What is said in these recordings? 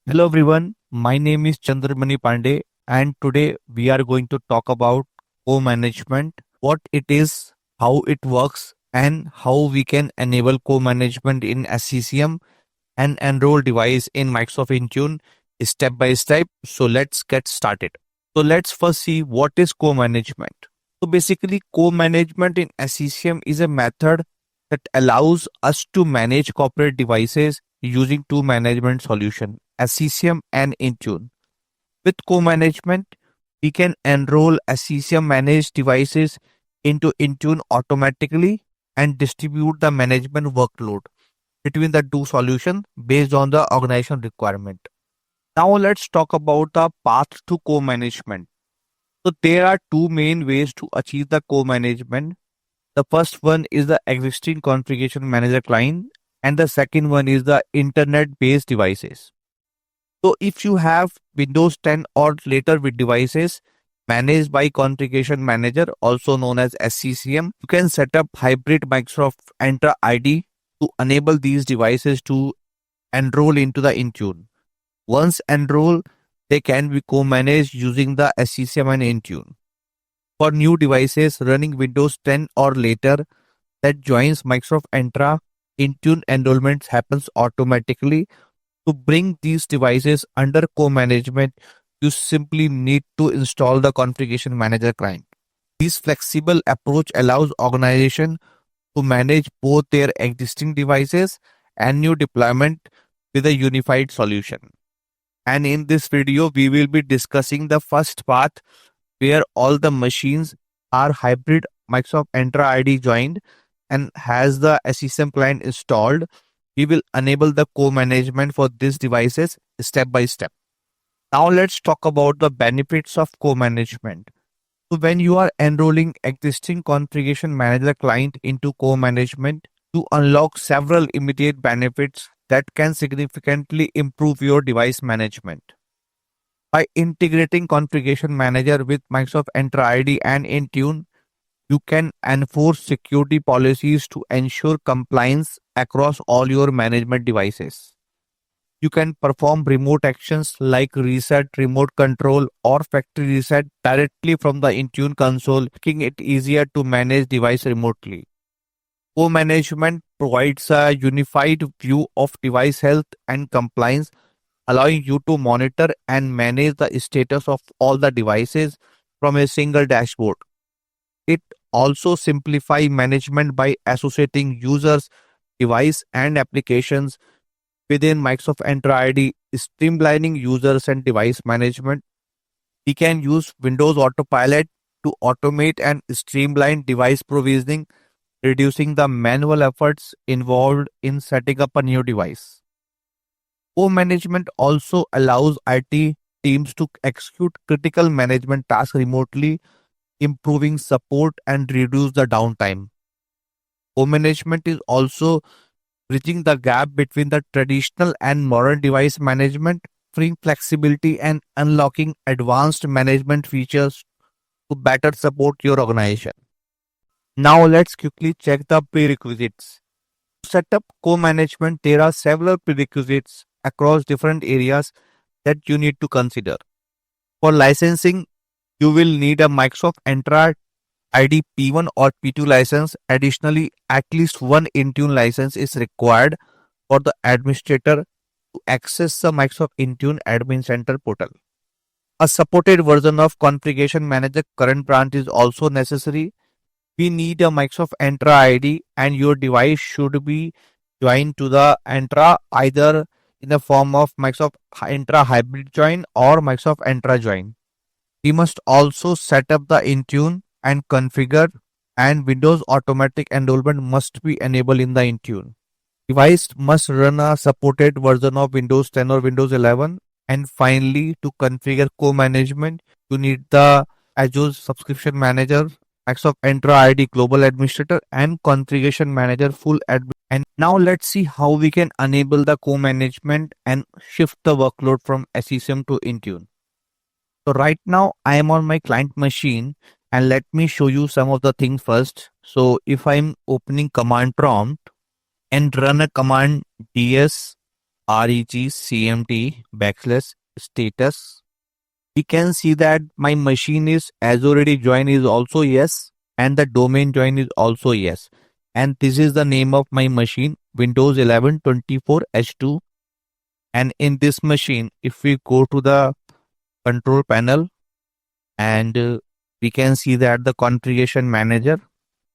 Hello everyone, my name is Chandramani Pandey and today we are going to talk about co-management, what it is, how it works and how we can enable co-management in SCCM and enroll device in Microsoft Intune step by step. So let's get started. So let's first see what is co-management. So basically co-management in SCCM is a method that allows us to manage corporate devices using two management solution SCCM and Intune. With co-management, we can enroll SCCM managed devices into Intune automatically and distribute the management workload between the two solutions based on the organization requirement. Now let's talk about the path to co-management. So there are two main ways to achieve the co-management. The first one is the existing configuration manager client and the second one is the internet based devices. So if you have Windows 10 or later with devices managed by configuration manager also known as SCCM, you can set up hybrid Microsoft Entra ID to enable these devices to enroll into the Intune. Once enrolled, they can be co-managed using the SCCM and Intune. For new devices running Windows 10 or later that joins Microsoft Entra, Intune enrollment happens automatically. To bring these devices under co-management, you simply need to install the configuration manager client. This flexible approach allows organization to manage both their existing devices and new deployment with a unified solution. And in this video, we will be discussing the first path where all the machines are hybrid Microsoft Entra ID joined and has the SCCM client installed. We will enable the co-management for these devices step by step. Now let's talk about the benefits of co-management. So when you are enrolling existing configuration manager client into co-management, you unlock several immediate benefits that can significantly improve your device management. By integrating configuration manager with Microsoft Entra ID and Intune, you can enforce security policies to ensure compliance across all your management devices. You can perform remote actions like reset, remote control, or factory reset directly from the Intune console, making it easier to manage device remotely. Co-management provides a unified view of device health and compliance, allowing you to monitor and manage the status of all the devices from a single dashboard. It also simplifies management by associating users, device, and applications within Microsoft Entra ID, streamlining users and device management. We can use Windows Autopilot to automate and streamline device provisioning, reducing the manual efforts involved in setting up a new device. Co-management also allows IT teams to execute critical management tasks remotely, improving support and reduce the downtime. Co-management is also bridging the gap between the traditional and modern device management, freeing flexibility and unlocking advanced management features to better support your organization. Now let's quickly check the prerequisites. To set up co-management, there are several prerequisites across different areas that you need to consider. For licensing, you will need a Microsoft Entra ID P1 or P2 license. Additionally, at least one Intune license is required for the administrator to access the Microsoft Intune Admin Center portal. A supported version of Configuration Manager current branch is also necessary. We need a Microsoft Entra ID and your device should be joined to the Entra either in the form of Microsoft Entra Hybrid Join or Microsoft Entra Join. We must also set up the Intune and configure, and Windows automatic enrollment must be enabled in the Intune. Device must run a supported version of Windows 10 or Windows 11. And finally, to configure co-management, you need the Azure Subscription Manager, Microsoft Entra ID Global Administrator, and Configuration Manager Full Admin. And now let's see how we can enable the co-management and shift the workload from SCCM to Intune. So right now I am on my client machine and let me show you some of the things first. So if I'm opening command prompt and run a command ds regcmt \status. We can see that my machine is as already joined is also yes, and the domain join is also yes. And this is the name of my machine, Windows 11 24H2. And in this machine, if we go to the control panel, and we can see that the configuration manager,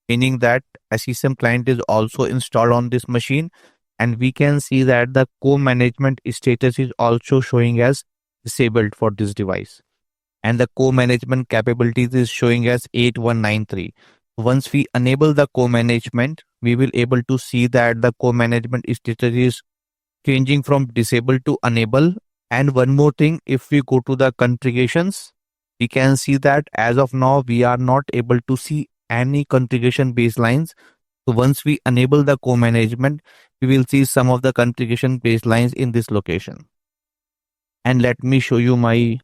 meaning that SSM client is also installed on this machine, and we can see that the co-management status is also showing as disabled for this device, and the co-management capabilities is showing as 8193. Once we enable the co-management, we will able to see that the co-management status is changing from disabled to enable. And one more thing, if we go to the configurations, we can see that as of now we are not able to see any configuration baselines. So once we enable the co-management, we will see some of the configuration baselines in this location. And let me show you my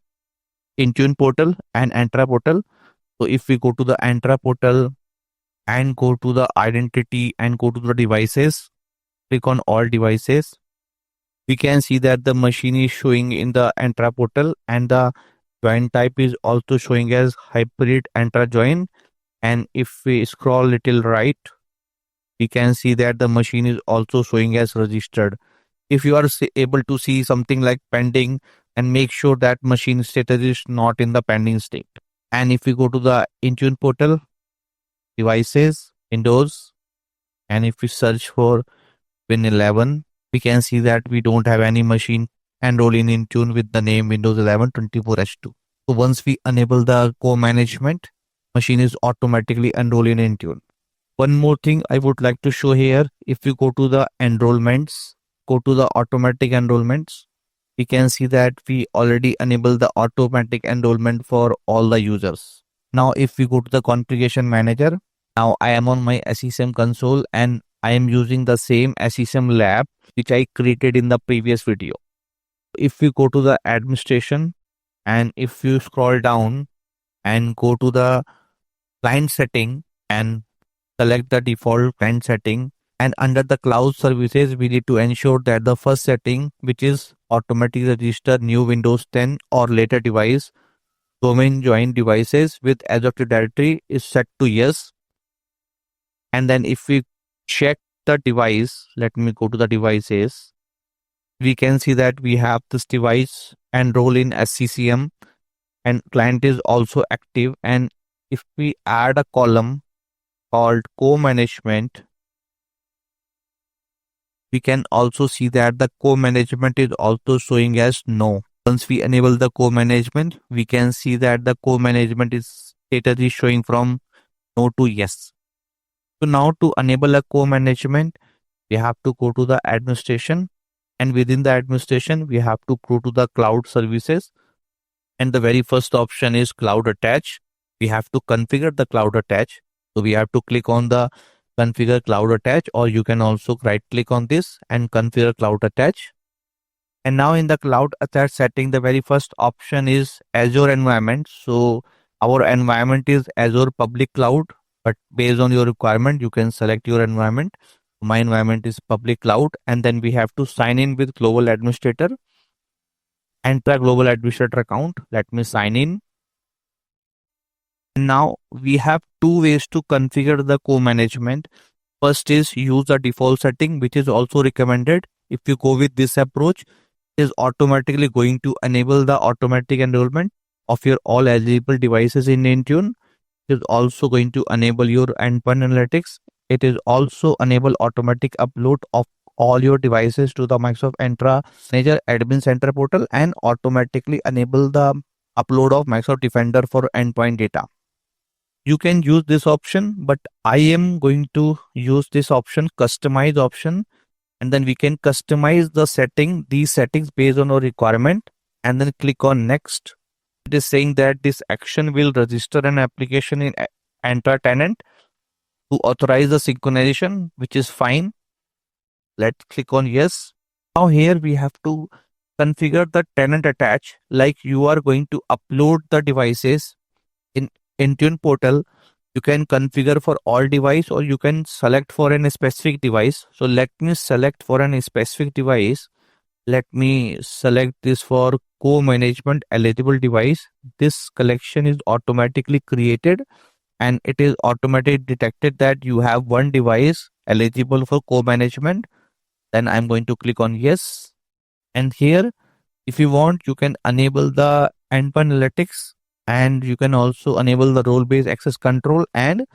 Intune portal and Entra portal. So if we go to the Entra portal and go to the identity and go to the devices, click on all devices, we can see that the machine is showing in the Entra portal, and the join type is also showing as hybrid Entra join. And if we scroll little right, we can see that the machine is also showing as registered. If you are able to see something like pending, and make sure that machine status is not in the pending state. And if we go to the Intune portal, devices, Windows, and if we search for Win 11, we can see that we don't have any machine enrolled in Intune with the name Windows 11 24H2. So once we enable the co-management, machine is automatically enrolled in Intune. One more thing I would like to show here, if we go to the enrollments, go to the automatic enrollments, we can see that we already enable the automatic enrollment for all the users. Now if we go to the configuration manager, now I am on my SSM console and I am using the same SSM lab which I created in the previous video. If we go to the administration, and if you scroll down and go to the client setting and select the default client setting, and under the cloud services we need to ensure that the first setting, which is automatically register new Windows 10 or later device domain join devices with Azure Active Directory, is set to yes. And then if we check the device, let me go to the devices, we can see that we have this device enroll in SCCM and client is also active. And if we add a column called co-management, we can also see that the co-management is also showing as no. Once we enable the co-management, we can see that the co-management is status is showing from no to yes. So now to enable a co-management, we have to go to the administration, and within the administration, we have to go to the cloud services. And the very first option is cloud attach. We have to configure the cloud attach. So we have to click on the configure cloud attach, or you can also right click on this and configure cloud attach. And now in the cloud attach setting, the very first option is Azure environment. So our environment is Azure public cloud, but based on your requirement, you can select your environment. My environment is public cloud, and then we have to sign in with global administrator. Enter global administrator account. Let me sign in. Now we have two ways to configure the co-management. First is use the default setting, which is also recommended. If you go with this approach, it is automatically going to enable the automatic enrollment of your all eligible devices in Intune. It is also going to enable your endpoint analytics. It is also enable automatic upload of all your devices to the Microsoft Entra Manager Admin Center portal, and automatically enable the upload of Microsoft Defender for endpoint data. You can use this option, but I am going to use this option, customize option, and then we can customize the setting, these settings based on our requirement, and then click on next. It is saying that this action will register an application in Entra tenant to authorize the synchronization, which is fine. Let's click on yes. Now here we have to configure the tenant attach, like you are going to upload the devices in Intune portal. You can configure for all device, or you can select for a specific device. So let me select for a specific device. Let me select this for co-management eligible device. This collection is automatically created and it is automatically detected that you have one device eligible for co-management. Then I'm going to click on yes. And here, if you want, you can enable the endpoint analytics and you can also enable the role-based access control and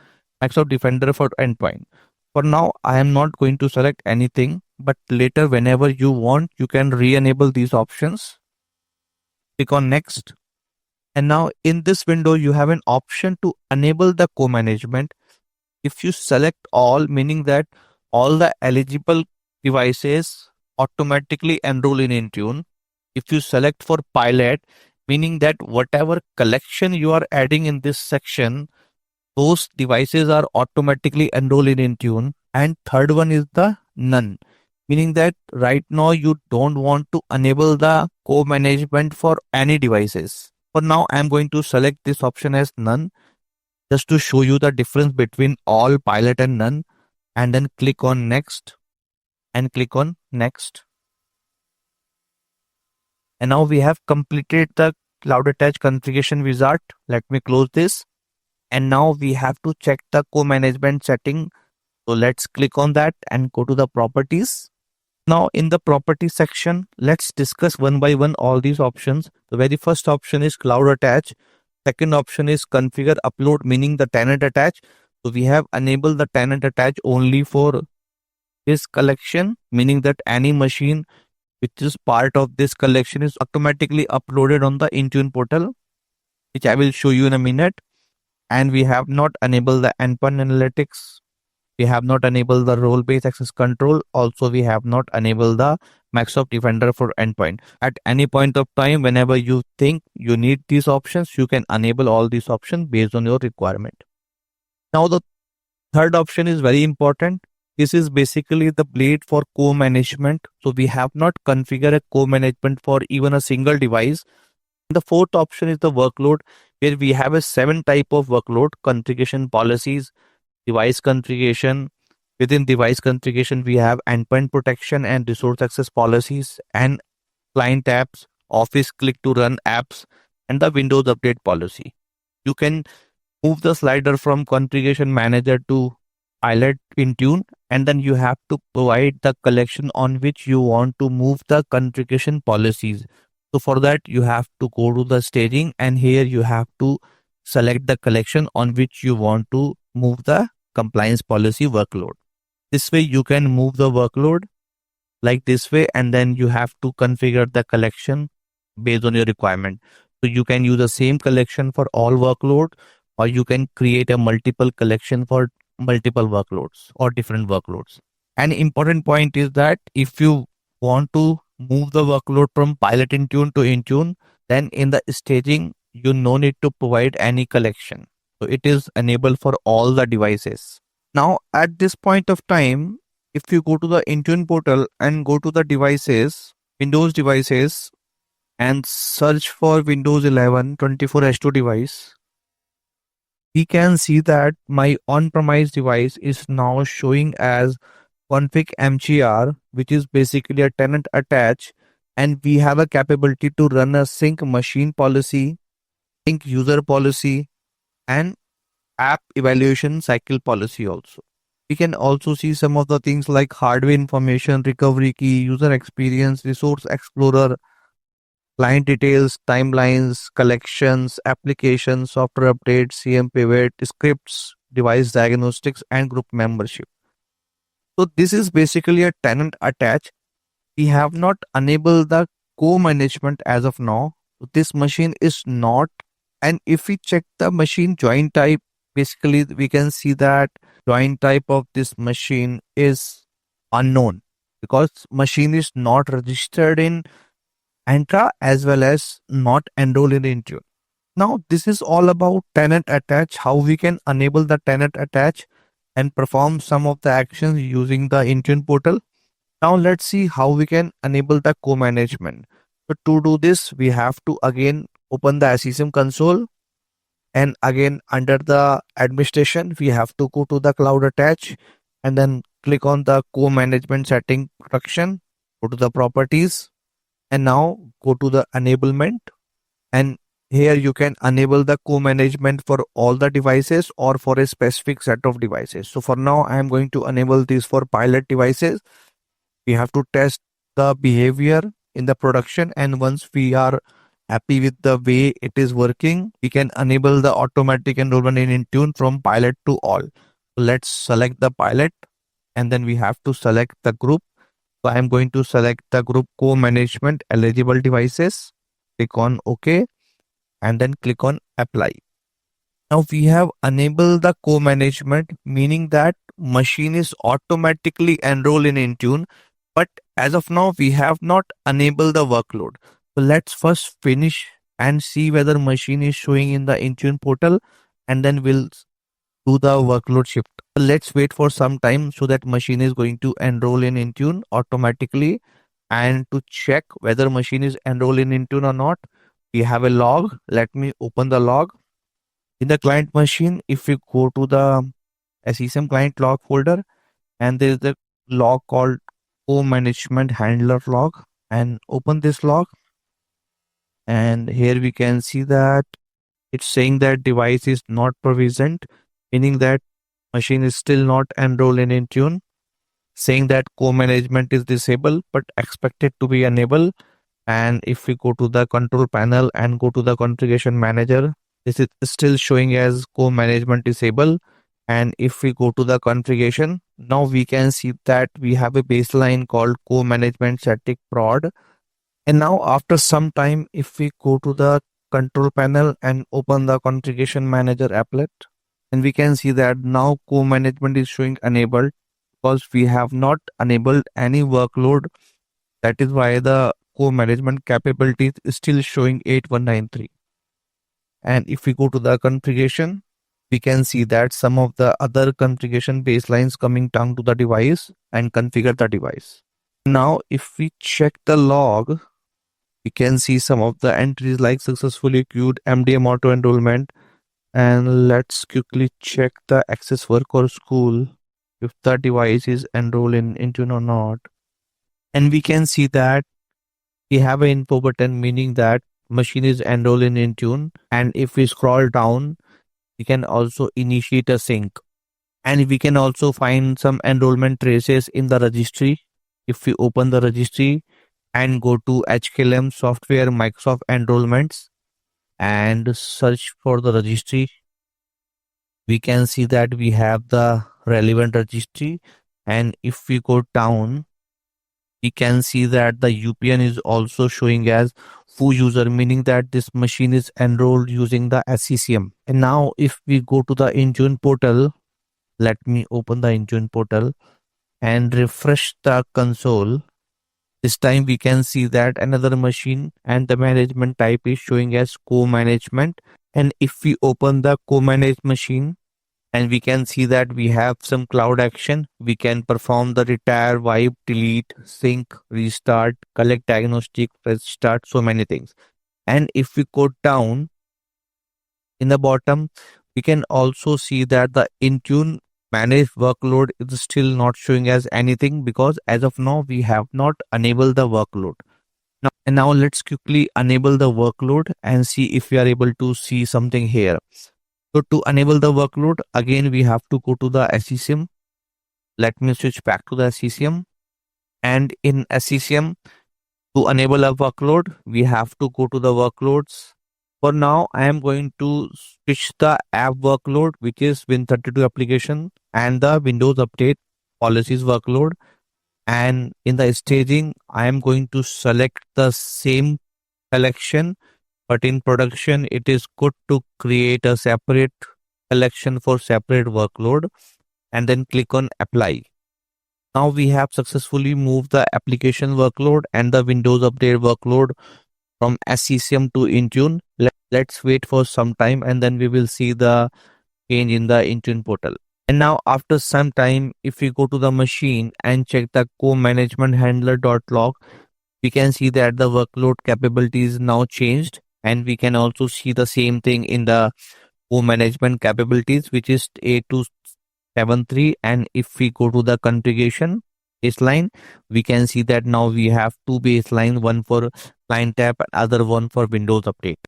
Microsoft Defender for endpoint. For now, I am not going to select anything, but later whenever you want, you can re-enable these options. Click on next. And now in this window, you have an option to enable the co-management. If you select all, meaning that all the eligible devices automatically enroll in Intune. If you select for pilot, meaning that whatever collection you are adding in this section, those devices are automatically enrolled in Intune. And third one is the none, meaning that right now you don't want to enable the co-management for any devices. For now, I'm going to select this option as none just to show you the difference between all, pilot and none, and then click on next and click on next. And now we have completed the Cloud Attach configuration wizard. Let me close this. And now we have to check the co-management setting. So let's click on that and go to the properties. Now in the property section, let's discuss one by one all these options. The very first option is Cloud Attach. Second option is configure upload, meaning the tenant attach. So we have enabled the tenant attach only for this collection, meaning that any machine which is part of this collection is automatically uploaded on the Intune portal, which I will show you in a minute. And we have not enabled the endpoint analytics. We have not enabled the role-based access control. Also, we have not enabled the Microsoft Defender for endpoint. At any point of time, whenever you think you need these options, you can enable all these options based on your requirement. Now, the third option is very important. This is basically the blade for co-management. So we have not configured a co-management for even a single device. The fourth option is the workload, where we have a 7 type of workload configuration policies, device configuration. Within device configuration, we have endpoint protection and resource access policies and client apps, Office click to run apps, and the Windows update policy. You can move the slider from configuration manager to pilot Intune, and then you have to provide the collection on which you want to move the configuration policies. So for that, you have to go to the staging, and here you have to select the collection on which you want to move the compliance policy workload. This way you can move the workload like this way, and then you have to configure the collection based on your requirement. So you can use the same collection for all workload, or you can create a multiple collection for multiple workloads or different workloads. An important point is that if you want to move the workload from pilot Intune to Intune, then in the staging, you no need to provide any collection. So it is enabled for all the devices. Now at this point of time, if you go to the Intune portal and go to the devices, Windows devices, and search for Windows 11 24H2 device, we can see that my on-premise device is now showing as config mgr, which is basically a tenant attach, and we have a capability to run a sync machine policy, sync user policy, and app evaluation cycle policy also. We can also see some of the things like hardware information, recovery key, user experience, resource explorer, client details, timelines, collections, applications, software updates, CM pivot, scripts, device diagnostics, and group membership. So this is basically a tenant attach. We have not enabled the co-management as of now. This machine is not. And if we check the machine join type, basically we can see that join type of this machine is unknown because machine is not registered in Entra as well as not enrolled in Intune. Now this is all about tenant attach, how we can enable the tenant attach and perform some of the actions using the Intune portal. Now let's see how we can enable the co-management. So to do this, we have to again open the SCCM console, and again under the administration, we have to go to the cloud attach and then click on the co-management setting protection, go to the properties, And now go to the enablement, and here you can enable the co-management for all the devices or for a specific set of devices. So for now, I am going to enable this for pilot devices. We have to test the behavior in the production, and once we are happy with the way it is working, we can enable the automatic enrollment in Intune from pilot to all. So let's select the pilot, and then we have to select the group. So I am going to select the group co-management eligible devices, click on OK, and then click on apply. Now we have enabled the co-management, meaning that machine is automatically enrolled in Intune, but as of now we have not enabled the workload. So let's first finish and see whether machine is showing in the Intune portal, and then we'll do the workload shift. Let's wait for some time so that machine is going to enroll in Intune automatically. And to check whether machine is enrolled in Intune or not, we have a log. Let me open the log. In the client machine, if we go to the SCCM client log folder, and there is a log called co-management handler log, and open this log, and here we can see that it's saying that device is not provisioned, meaning that machine is still not enrolled in Intune, saying that co-management is disabled but expected to be enabled. And if we go to the control panel and go to the configuration manager, this is still showing as co-management disabled. And if we go to the configuration, now we can see that we have a baseline called co-management static prod. And now after some time, if we go to the control panel and open the configuration manager applet, and we can see that now co-management is showing enabled because we have not enabled any workload. That is why the co-management capability is still showing 8193. And if we go to the configuration, we can see that some of the other configuration baselines coming down to the device and configure the device. Now, if we check the log, we can see some of the entries like successfully queued MDM auto enrollment. And let's quickly check the access work or school if the device is enrolled in Intune or not. And we can see that we have an info button, meaning that machine is enrolled in Intune. And if we scroll down, we can also initiate a sync. And we can also find some enrollment traces in the registry. If we open the registry and go to HKLM software Microsoft enrollments and search for the registry, we can see that we have the relevant registry. And if we go down, we can see that the UPN is also showing as full user, meaning that this machine is enrolled using the SCCM. And now if we go to the Intune portal, let me open the Intune portal and refresh the console. This time we can see that another machine and the management type is showing as co-management. And if we open the co-managed machine, and we can see that we have some cloud action. We can perform the retire, wipe, delete, sync, restart, collect diagnostic, restart, so many things. And if we go down in the bottom, we can also see that the Intune managed workload is still not showing as anything because as of now we have not enabled the workload. Now let's quickly enable the workload and see if we are able to see something here. So to enable the workload, again, we have to go to the SCCM. Let me switch back to the SCCM. And in SCCM, to enable a workload, we have to go to the workloads. For now, I am going to switch the app workload, which is Win32 application, and the Windows Update policies workload. And in the staging, I am going to select the same collection, but in production, it is good to create a separate collection for separate workload and then click on apply. Now we have successfully moved the application workload and the Windows Update workload from SCCM to Intune. Let's wait for some time and then we will see the change in the Intune portal. And now after some time, if we go to the machine and check the co-management handler.log, we can see that the workload capability is now changed. And we can also see the same thing in the co-management capabilities, which is 8273. And if we go to the configuration, baseline, we can see that now we have two baseline, one for client app and other one for Windows Update.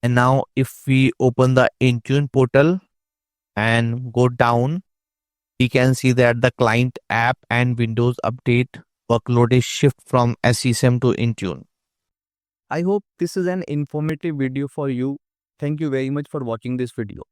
And now if we open the Intune portal and go down, we can see that the client app and Windows Update workload is shift from SCSM to Intune. I hope this is an informative video for you. Thank you very much for watching this video.